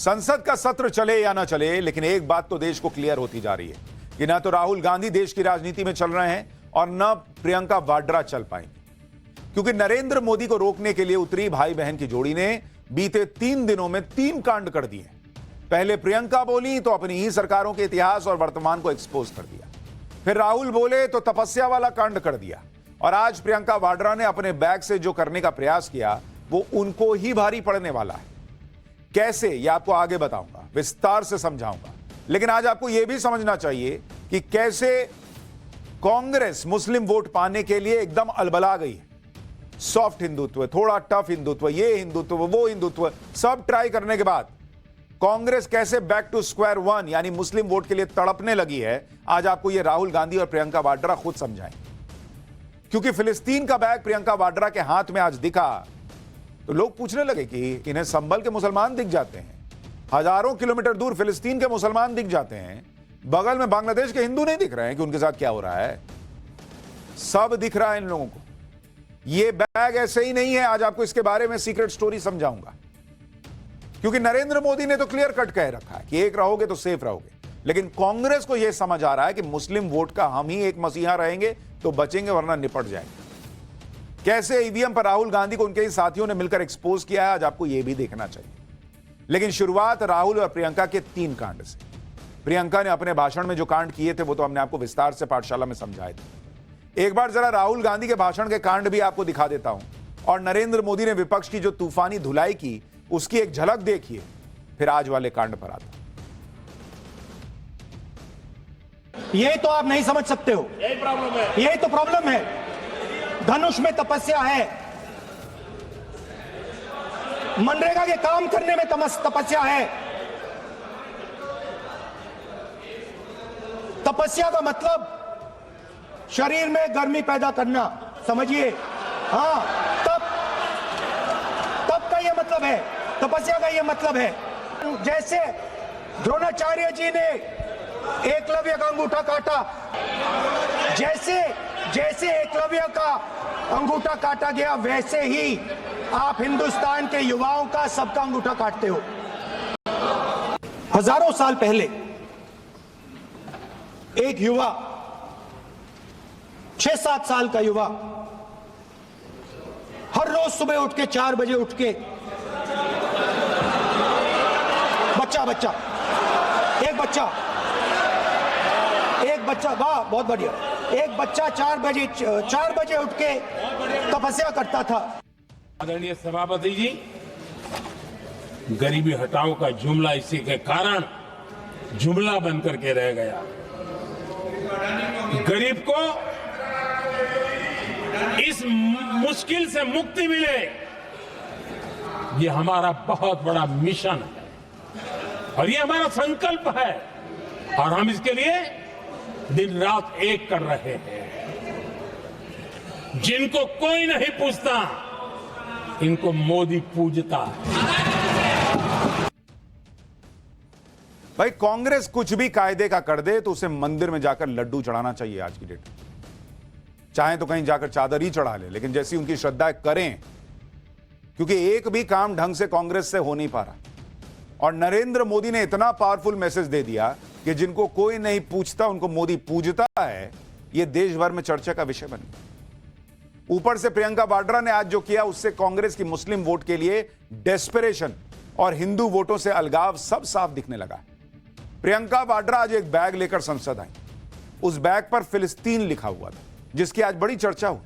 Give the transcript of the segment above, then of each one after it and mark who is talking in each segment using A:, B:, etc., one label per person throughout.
A: संसद का सत्र चले या ना चले, लेकिन एक बात तो देश को क्लियर होती जा रही है कि ना तो राहुल गांधी देश की राजनीति में चल रहे हैं और न प्रियंका वाड्रा चल पाएंगी, क्योंकि नरेंद्र मोदी को रोकने के लिए उतरी भाई बहन की जोड़ी ने बीते 3 दिनों में 3 कांड कर दिए। पहले प्रियंका बोली तो अपनी ही सरकारों के इतिहास और वर्तमान को एक्सपोज कर दिया, फिर राहुल बोले तो तपस्या वाला कांड कर दिया, और आज प्रियंका वाड्रा ने अपने बैग से जो करने का प्रयास किया वो उनको ही भारी पड़ने वाला है। कैसे, ये आपको आगे बताऊंगा, विस्तार से समझाऊंगा। लेकिन आज आपको यह भी समझना चाहिए कि कैसे कांग्रेस मुस्लिम वोट पाने के लिए एकदम अलबला गई है। सॉफ्ट हिंदुत्व, थोड़ा टफ हिंदुत्व, ये हिंदुत्व, वो हिंदुत्व, सब ट्राई करने के बाद कांग्रेस कैसे बैक टू स्क्वायर वन यानी मुस्लिम वोट के लिए तड़पने लगी है, आज आपको यह राहुल गांधी और प्रियंका वाड्रा खुद समझाएं। क्योंकि फिलिस्तीन का बैग प्रियंका वाड्रा के हाथ में आज दिखा तो लोग पूछने लगे कि इन्हें संभल के मुसलमान दिख जाते हैं, हजारों किलोमीटर दूर फिलिस्तीन के मुसलमान दिख जाते हैं, बगल में बांग्लादेश के हिंदू नहीं दिख रहे हैं कि उनके साथ क्या हो रहा है। सब दिख रहा है इन लोगों को। यह बैग ऐसे ही नहीं है, आज आपको इसके बारे में सीक्रेट स्टोरी समझाऊंगा। क्योंकि नरेंद्र मोदी ने तो क्लियर कट कह रखा है कि एक रहोगे तो सेफ रहोगे, लेकिन कांग्रेस को यह समझ आ रहा है कि मुस्लिम वोट का हम ही एक मसीहा रहेंगे तो बचेंगे, वरना निपट जाएंगे। कैसे ईवीएम पर राहुल गांधी को उनके ही साथियों ने मिलकर एक्सपोज किया है, आज आपको यह भी देखना चाहिए। लेकिन शुरुआत राहुल और प्रियंका के 3 कांड से। प्रियंका ने अपने भाषण में जो कांड किए थे वो तो हमने आपको विस्तार से पाठशाला में समझाए थे। एक बार जरा राहुल गांधी के भाषण के कांड भी आपको दिखा देता हूं, और नरेंद्र मोदी ने विपक्ष की जो तूफानी धुलाई की उसकी एक झलक देखिए, फिर आज वाले कांड पर आता।
B: यही तो आप नहीं समझ सकते हो, यही प्रॉब्लम है, यही तो प्रॉब्लम है। धनुष में तपस्या है, मनरेगा के काम करने में तपस्या है। तपस्या का मतलब शरीर में गर्मी पैदा करना, समझिए। हाँ, तब का यह मतलब है, तपस्या का यह मतलब है। जैसे द्रोणाचार्य जी ने एकलव्य का अंगूठा काटा, जैसे एकलव्य का अंगूठा काटा गया, वैसे ही आप हिंदुस्तान के युवाओं का सबका अंगूठा काटते हो। हजारों साल पहले एक युवा, 6-7 साल का युवा, हर रोज सुबह उठ के 4 बजे उठ के एक बच्चा, वाह बहुत बढ़िया, एक बच्चा 4 बजे उठ के तपस्या करता था।
C: आदरणीय सभापति जी, गरीबी हटाओ का जुमला इसी के कारण जुमला बन करके रह गया। गरीब को इस मुश्किल से मुक्ति मिले, ये हमारा बहुत बड़ा मिशन है और ये हमारा संकल्प है, और हम इसके लिए दिन रात एक कर रहे हैं। जिनको कोई नहीं पूछता, इनको मोदी पूजता है।
A: भाई, कांग्रेस कुछ भी कायदे का कर दे तो उसे मंदिर में जाकर लड्डू चढ़ाना चाहिए आज की डेट में। चाहे तो कहीं जाकर चादर ही चढ़ा ले, लेकिन जैसी उनकी श्रद्धा करें, क्योंकि एक भी काम ढंग से कांग्रेस से हो नहीं पा रहा। और नरेंद्र मोदी ने इतना पावरफुल मैसेज दे दिया कि जिनको कोई नहीं पूछता उनको मोदी पूजता है, यह देश भर में चर्चा का विषय बन गया। ऊपर से प्रियंका वाड्रा ने आज जो किया, उससे कांग्रेस की मुस्लिम वोट के लिए डेस्परेशन और हिंदू वोटों से अलगाव सब साफ दिखने लगा। प्रियंका वाड्रा आज एक बैग लेकर संसद आई। उस बैग पर फिलिस्तीन लिखा हुआ था, जिसकी आज बड़ी चर्चा हुई।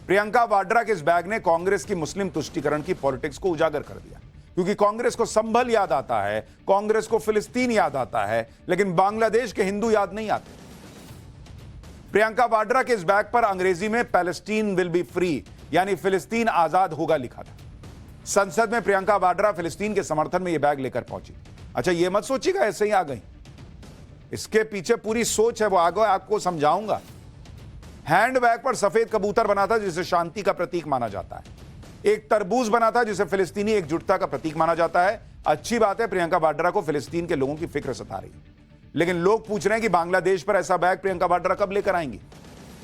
A: प्रियंका वाड्रा के इस बैग ने कांग्रेस की मुस्लिम तुष्टीकरण की पॉलिटिक्स को उजागर कर दिया, क्योंकि कांग्रेस को संभल याद आता है, कांग्रेस को फिलिस्तीन याद आता है, लेकिन बांग्लादेश के हिंदू याद नहीं आते। प्रियंका वाड्रा के इस बैग पर अंग्रेजी में पैलेस्टीन विल बी फ्री यानी फिलिस्तीन आजाद होगा लिखा था। संसद में प्रियंका वाड्रा फिलिस्तीन के समर्थन में यह बैग लेकर पहुंची। अच्छा, यह मत सोचिएगा ऐसे ही आ गई, इसके पीछे पूरी सोच है, वो आगे आपको समझाऊंगा। हैंड बैग पर सफेद कबूतर बना था, जिसे शांति का प्रतीक माना जाता है। एक तरबूज बना था, जिसे फिलिस्तीनी एकजुटता का प्रतीक माना जाता है। अच्छी बात है, प्रियंका वाड्रा को फिलिस्तीन के लोगों की फिक्र सता रही है, लेकिन लोग पूछ रहे हैं कि बांग्लादेश पर ऐसा बैग प्रियंका वाड्रा कब लेकर आएंगी।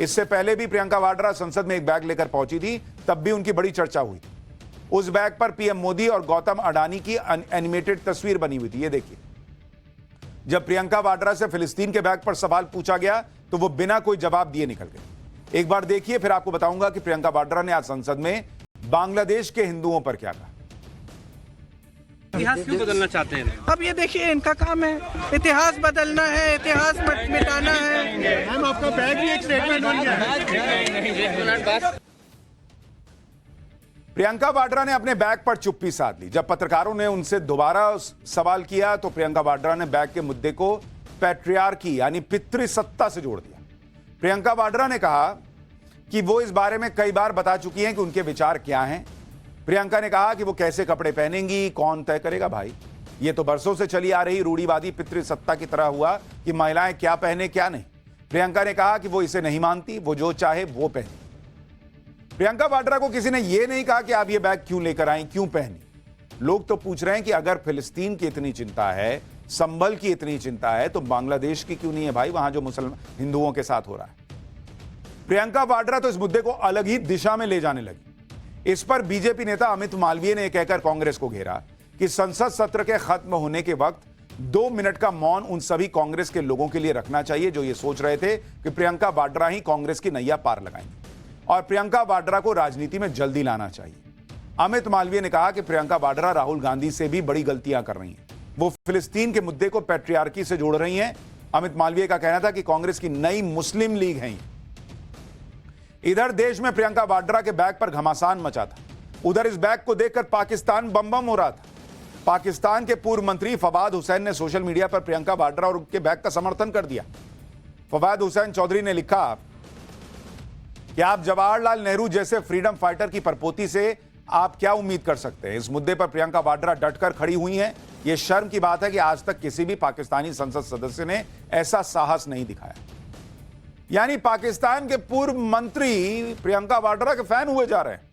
A: इससे पहले भी प्रियंका वाड्रा संसद में एक बैग लेकर पहुंची थी, तब भी उनकी बड़ी चर्चा हुई। उस बैग पर पीएम मोदी और गौतम अडानी की एनिमेटेड तस्वीर बनी हुई थी। ये देखिए, जब प्रियंका वाड्रा से फिलिस्तीन के बैग पर सवाल पूछा गया तो वो बिना कोई जवाब दिए निकल गए। एक बार देखिए, फिर आपको बताऊंगा कि प्रियंका वाड्रा ने आज संसद में बांग्लादेश के हिंदुओं पर क्या कहा।
D: इतिहास क्यों बदलना चाहते हैं?
E: अब ये देखिए, इनका काम है, इतिहास बदलना है, इतिहास मिटाना है।
B: हम आपका बैग भी एक स्टेटमेंट बन गया।
A: प्रियंका वाड्रा ने अपने बैग पर चुप्पी साध ली। जब पत्रकारों ने उनसे दोबारा सवाल किया तो प्रियंका वाड्रा ने बैग के मुद्दे को पैट्रियार्की यानी पितृसत्ता से जोड़ दिया। प्रियंका वाड्रा ने कहा कि वो इस बारे में कई बार बता चुकी हैं कि उनके विचार क्या हैं। प्रियंका ने कहा कि वो कैसे कपड़े पहनेंगी कौन तय करेगा। भाई, ये तो बरसों से चली आ रही रूढ़िवादी पितृसत्ता की तरह हुआ कि महिलाएं क्या पहने क्या नहीं। प्रियंका ने कहा कि वो इसे नहीं मानती, वो जो चाहे वो पहने। प्रियंका वाड्रा को किसी ने यह नहीं कहा कि आप ये बैग क्यों लेकर आई, क्यों पहनी। लोग तो पूछ रहे हैं कि अगर फिलिस्तीन की इतनी चिंता है, संभल की इतनी चिंता है, तो बांग्लादेश की क्यों नहीं है भाई, वहां जो मुसलमान हिंदुओं के साथ हो रहा है। प्रियंका वाड्रा तो इस मुद्दे को अलग ही दिशा में ले जाने लगी। इस पर बीजेपी नेता अमित मालवीय ने कहकर कांग्रेस को घेरा कि संसद सत्र के खत्म होने के वक्त 2 मिनट का मौन उन सभी कांग्रेस के लोगों के लिए रखना चाहिए जो ये सोच रहे थे कि प्रियंका वाड्रा ही कांग्रेस की नैया पार लगाएंगी और प्रियंका वाड्रा को राजनीति में जल्दी लाना चाहिए। अमित मालवीय ने कहा कि प्रियंका वाड्रा राहुल गांधी से भी बड़ी गलतियां कर रही हैं। वो फिलिस्तीन के मुद्दे को पैट्रियार्की से जोड़ रही हैं। अमित मालवीय का कहना था कि कांग्रेस की नई मुस्लिम लीग है। इधर देश में प्रियंका वाड्रा के बैग पर घमासान मचा था, उधर इस बैग को देखकर पाकिस्तान बम बम हो रहा था। पाकिस्तान के पूर्व मंत्री फवाद हुसैन ने सोशल मीडिया पर प्रियंका वाड्रा और उनके बैग का समर्थन कर दिया। फवाद हुसैन चौधरी ने लिखा कि आप जवाहरलाल नेहरू जैसे फ्रीडम फाइटर की परपोती से आप क्या उम्मीद कर सकते हैं। इस मुद्दे पर प्रियंका वाड्रा डटकर खड़ी हुई हैं। यह शर्म की बात है कि आज तक किसी भी पाकिस्तानी संसद सदस्य ने ऐसा साहस नहीं दिखाया। यानी पाकिस्तान के पूर्व मंत्री प्रियंका वाड्रा के फैन हुए जा रहे हैं।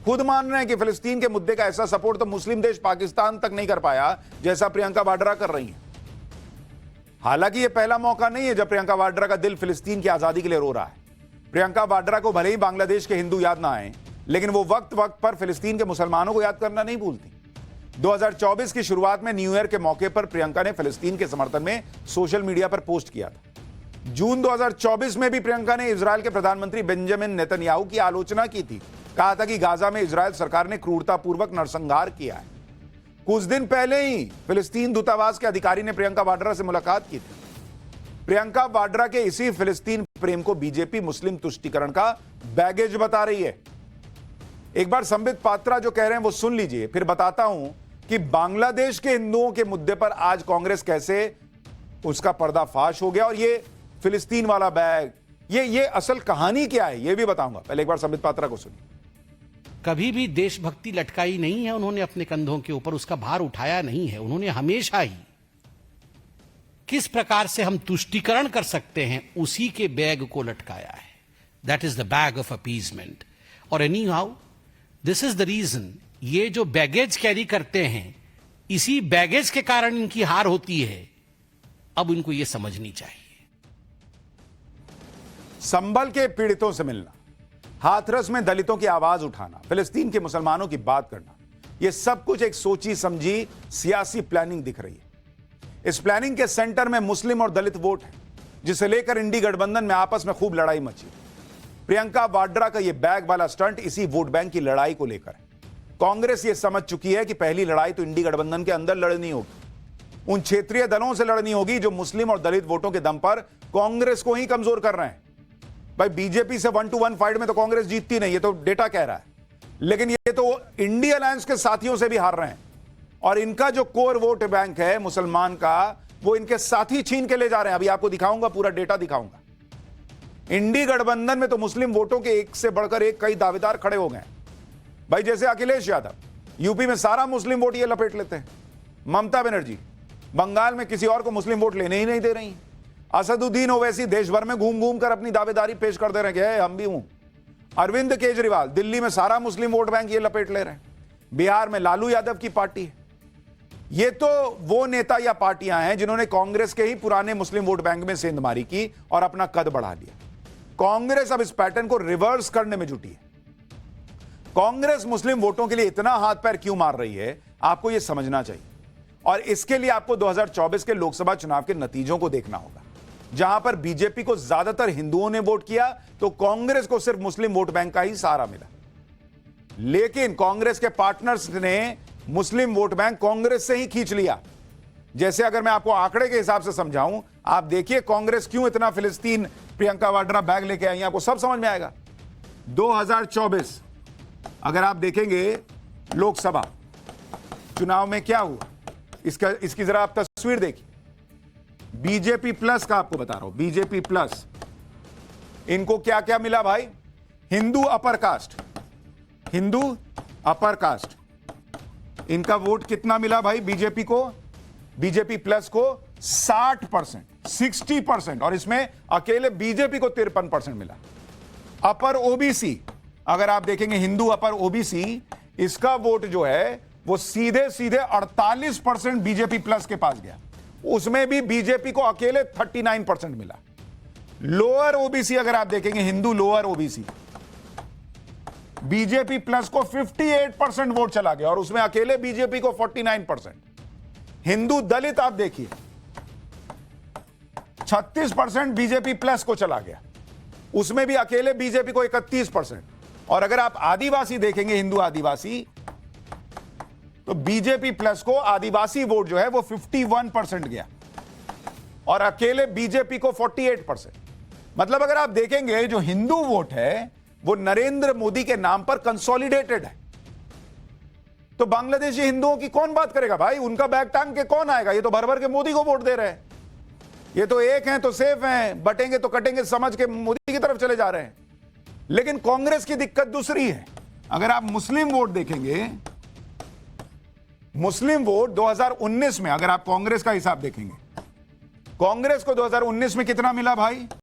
A: खुद मान रहे हैं कि फिलिस्तीन के मुद्दे का ऐसा सपोर्ट तो मुस्लिम देश पाकिस्तान तक नहीं कर पाया जैसा प्रियंका वाड्रा कर रही हैं। हालांकि यह पहला मौका नहीं है जब प्रियंका वाड्रा का दिल फिलिस्तीन की आजादी के लिए रो रहा है। प्रियंका वाड्रा को भले ही बांग्लादेश के हिंदू याद ना आए, लेकिन वो वक्त वक्त पर फिलिस्तीन के मुसलमानों को याद करना नहीं भूलती। 2024 की शुरुआत में न्यू ईयर के मौके पर प्रियंका ने फिलिस्तीन के समर्थन में सोशल मीडिया पर पोस्ट किया था। जून 2024 में भी प्रियंका ने इजराइल के प्रधानमंत्री बेंजामिन नेतन्याहू की आलोचना की थी। कहा था कि गाजा में इजराइल सरकार ने क्रूरतापूर्वक नरसंहार किया है। कुछ दिन पहले ही फिलिस्तीन दूतावास के अधिकारी ने प्रियंका वाड्रा से मुलाकात की थी। प्रियंका वाड्रा के इसी फिलिस्तीन प्रेम को बीजेपी मुस्लिम तुष्टीकरण का बैगेज बता रही है। एक बार संबित पात्रा जो कह रहे हैं वो सुन लीजिए, फिर बताता हूं कि बांग्लादेश के हिंदुओं के मुद्दे पर आज कांग्रेस कैसे उसका पर्दाफाश हो गया और ये फिलिस्तीन वाला बैग, ये असल कहानी क्या है ये भी बताऊंगा। पहले एक बार संबित पात्रा को सुनिए।
F: कभी भी देशभक्ति लटकाई नहीं है उन्होंने अपने कंधों के ऊपर, उसका भार उठाया नहीं है। उन्होंने हमेशा ही किस प्रकार से हम तुष्टीकरण कर सकते हैं उसी के बैग को लटकाया है। That is the bag of appeasement. और anyhow this is the reason, ये जो बैगेज कैरी करते हैं इसी बैगेज के कारण इनकी हार होती है। अब इनको यह समझनी चाहिए।
A: संभल के पीड़ितों से मिलना, हाथरस में दलितों की आवाज उठाना, फिलिस्तीन के मुसलमानों की बात करना, यह सब कुछ एक सोची समझी सियासी प्लानिंग दिख रही है। इस प्लानिंग के सेंटर में मुस्लिम और दलित वोट है, जिसे लेकर इंडी गठबंधन में आपस में खूब लड़ाई मची। प्रियंका वाड्रा का यह बैग वाला स्टंट इसी वोट बैंक की लड़ाई को लेकर है। कांग्रेस यह समझ चुकी है कि पहली लड़ाई तो इंडी गठबंधन के अंदर लड़नी होगी, उन क्षेत्रीय दलों से लड़नी होगी जो मुस्लिम और दलित वोटों के दम पर कांग्रेस को ही कमजोर कर रहे हैं। भाई, बीजेपी से 1-to-1 फाइट में तो कांग्रेस जीतती नहीं, ये तो डेटा कह रहा है, लेकिन ये तो इंडिया अलायंस के साथियों से भी हार रहे हैं और इनका जो कोर वोट बैंक है मुसलमान का, वो इनके साथी छीन के ले जा रहे हैं। अभी आपको दिखाऊंगा, पूरा डेटा दिखाऊंगा। इंडी गठबंधन में तो मुस्लिम वोटों के एक से बढ़कर एक कई दावेदार खड़े हो गए भाई, जैसे अखिलेश यादव यूपी में सारा मुस्लिम वोट ये लपेट लेते हैं। ममता बनर्जी बंगाल में किसी और को मुस्लिम वोट लेने ही नहीं दे रही। असदुद्दीन ओवैसी देश भर में घूम घूम कर अपनी दावेदारी पेश कर दे रहे हैं कि हम भी हूं। अरविंद केजरीवाल दिल्ली में सारा मुस्लिम वोट बैंक ये लपेट ले रहे हैं। बिहार में लालू यादव की पार्टी है। ये तो वो नेता या पार्टियां हैं जिन्होंने कांग्रेस के ही पुराने मुस्लिम वोट बैंक में सेंधमारी की और अपना कद बढ़ा लिया। कांग्रेस अब इस पैटर्न को रिवर्स करने में जुटी है। कांग्रेस मुस्लिम वोटों के लिए इतना हाथ पैर क्यों मार रही है, आपको यह समझना चाहिए। और इसके लिए आपको 2024 के लोकसभा चुनाव के नतीजों को देखना होगा, जहां पर बीजेपी को ज्यादातर हिंदुओं ने वोट किया तो कांग्रेस को सिर्फ मुस्लिम वोट बैंक का ही सहारा मिला। लेकिन कांग्रेस के पार्टनर्स ने मुस्लिम वोट बैंक कांग्रेस से ही खींच लिया। जैसे अगर मैं आपको आंकड़े के हिसाब से समझाऊं, आप देखिए कांग्रेस क्यों इतना फिलिस्तीन प्रियंका वाड्रा बैग लेके आई, आपको सब समझ में आएगा। 2024 अगर आप देखेंगे लोकसभा चुनाव में क्या हुआ, इसकी जरा आप तस्वीर देखिए। बीजेपी प्लस का आपको बता रहा हूं, बीजेपी प्लस, इनको क्या क्या मिला भाई? Hindu upper caste, Hindu upper caste, इनका वोट कितना मिला भाई बीजेपी को? बीजेपी प्लस को 60%, 60%, और इसमें अकेले बीजेपी को 53% मिला। अपर ओबीसी, अगर आप देखेंगे हिंदू अपर ओबीसी, इसका वोट जो है वो सीधे सीधे 48% बीजेपी प्लस के पास गया, उसमें भी बीजेपी को अकेले 39% मिला। लोअर ओबीसी अगर आप देखेंगे, Hindu lower OBC, BJP plus को 58% वोट चला गया और उसमें अकेले बीजेपी को 49%। हिंदू दलित आप देखिए 36% बीजेपी प्लस को चला गया, उसमें भी अकेले बीजेपी को 31%। और अगर आप आदिवासी देखेंगे, हिंदू आदिवासी, तो बीजेपी प्लस को आदिवासी वोट जो है वो 51% गया और अकेले बीजेपी को 48%। मतलब अगर आप देखेंगे जो हिंदू वोट है वो नरेंद्र मोदी के नाम पर कंसोलिडेटेड है। तो बांग्लादेशी हिंदुओं की कौन बात करेगा भाई? उनका बैग टांग के कौन आएगा? ये तो भर भर के मोदी को वोट दे रहे हैं। ये तो एक हैं तो सेफ हैं, बटेंगे तो कटेंगे समझ के मोदी की तरफ चले जा रहे हैं। लेकिन कांग्रेस की दिक्कत दूसरी है। अगर आप मुस्लिम वोट देखेंगे, मुस्लिम वोट 2019 में अगर आप कांग्रेस का हिसाब देखेंगे, कांग्रेस को 2019 में कितना मिला भाई?